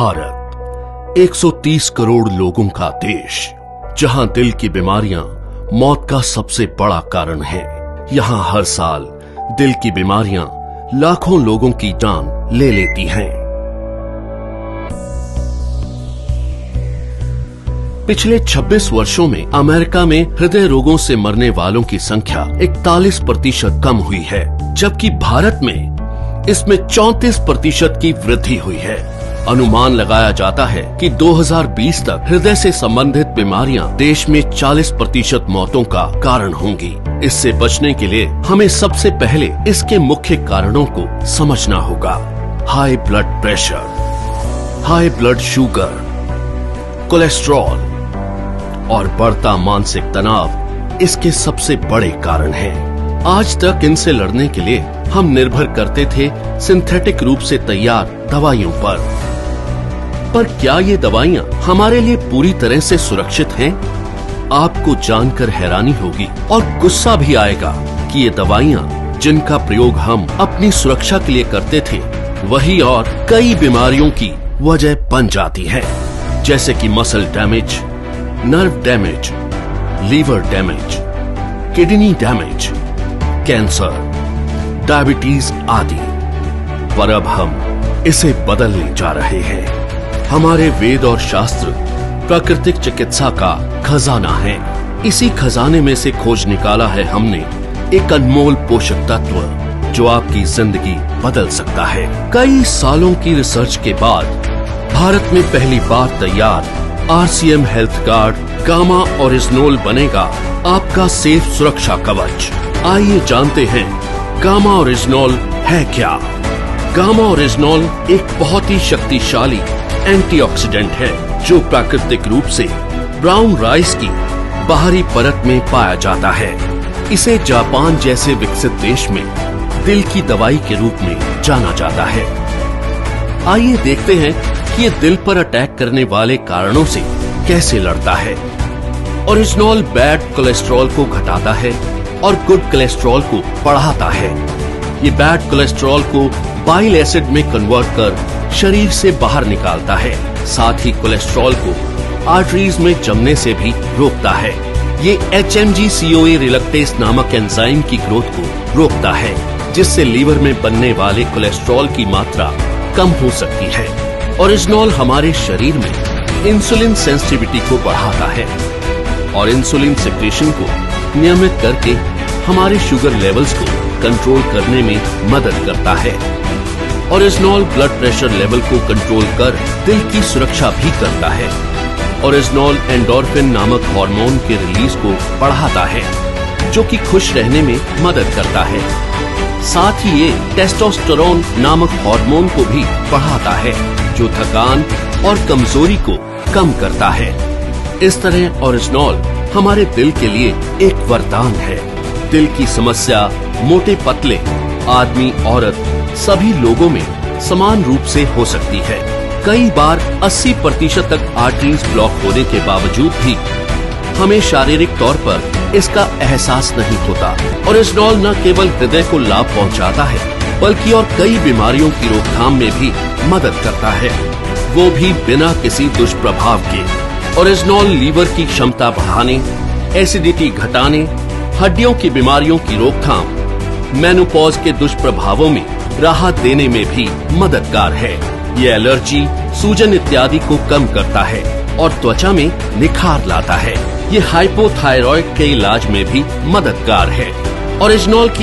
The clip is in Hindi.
भारत 130 करोड़ लोगों का देश, जहां दिल की बीमारियां मौत का सबसे बड़ा कारण है। यहां हर साल दिल की बीमारियां लाखों लोगों की जान ले लेती हैं। पिछले 26 वर्षों में अमेरिका में हृदय रोगों से मरने वालों की संख्या 41% कम हुई है, जबकि भारत में इसमें 34% की वृद्धि हुई है। अनुमान लगाया जाता है कि 2020 तक हृदय से संबंधित बीमारियां देश में 40% मौतों का कारण होंगी। इससे बचने के लिए हमें सबसे पहले इसके मुख्य कारणों को समझना होगा। High blood pressure, high blood sugar, cholesterol और बढ़ता मानसिक तनाव इसके सबसे बड़े कारण हैं। आज तक इनसे लड़ने के लिए हम निर्भर करते थे सिंथेटिक रूप से तैयार दवाइयों पर क्या ये दवाइयाँ हमारे लिए पूरी तरह से सुरक्षित हैं? आपको जानकर हैरानी होगी और गुस्सा भी आएगा कि ये दवाइयाँ जिनका प्रयोग हम अपनी सुरक्षा के लिए करते थे, वही और कई बीमारियों की वजह बन जाती है, जैसे कि muscle damage, nerve damage, liver damage, kidney damage, cancer, diabetes आदि। पर अब हम इसे बदलने जा रहे हैं। हमारे वेद और शास्त्र प्राकृतिक चिकित्सा का खजाना है। इसी खजाने में से खोज निकाला है हमने एक अनमोल पोषक तत्व जो आपकी जिंदगी बदल सकता है। कई सालों की रिसर्च के बाद भारत में पहली बार तैयार RCM हेल्थ गार्ड गामा ओरिजिनोल बनेगा आपका सेफ सुरक्षा कवच। आइए जानते हैं गामा ओरिजिनोल है क्या। गामा ओरिजिनोल एक बहुत ही शक्तिशाली एंटीऑक्सीडेंट है जो प्राकृतिक रूप से ब्राउन राइस की बाहरी परत में पाया जाता है। इसे जापान जैसे विकसित देश में दिल की दवाई के रूप में जाना जाता है। आइए देखते हैं कि ये दिल पर अटैक करने वाले कारणों से कैसे लड़ता है। ओरिजिनोल बैड कोलेस्ट्रॉल को घटाता है और गुड कोलेस्ट्रॉल को बढ़ाता है। ये बैड कोलेस्ट्रॉल को बाइल एसिड में कन्वर्ट कर शरीर से बाहर निकालता है। साथ ही कोलेस्ट्रॉल को आर्टरीज में जमने से भी रोकता है। ये HMG-CoA रिलक्टेस नामक एंजाइम की ग्रोथ को रोकता है, जिससे लीवर में बनने वाले कोलेस्ट्रॉल की मात्रा कम हो सकती है। ओरिजिनोल हमारे शरीर में इंसुलिन सेंसिटिविटी को बढ़ाता है और इंसुलिन सिक्रेशन को नियमित करके हमारे शुगर लेवल्स को कंट्रोल करने में मदद करता है। ओरिजिनोल ब्लड प्रेशर लेवल को कंट्रोल कर दिल की सुरक्षा भी करता है। ओरिजिनोल एंडोर्फिन नामक हार्मोन के रिलीज को बढ़ाता है, जो कि खुश रहने में मदद करता है। साथ ही ये टेस्टोस्टेरोन नामक हार्मोन को भी बढ़ाता है, जो थकान और कमजोरी को कम करता है। इस तरह ओरिजिनोल हमारे दिल के लिए एक वरदान है। दिल की समस्या मोटे पतले, आदमी औरत सभी लोगों में समान रूप से हो सकती है। कई बार 80% तक आर्टरीज ब्लॉक होने के बावजूद भी हमें शारीरिक तौर पर इसका एहसास नहीं होता। ओरिजिनोल न केवल हृदय को लाभ पहुंचाता है, बल्कि और कई बीमारियों की रोकथाम में भी मदद करता है, वो भी बिना किसी दुष्प्रभाव के। ओरिजिनोल लीवर की क्षमता बढ़ाने, एसिडिटी घटाने, हड्डियों की बीमारियों की रोकथाम, मेनोपॉज के दुष्प्रभावों में राहत देने में भी मददगार है। ये एलर्जी, सूजन इत्यादि को कम करता है और त्वचा में निखार लाता है। ये हाइपोथायरॉइड के इलाज में भी मददगार है। ओरिजिनोल की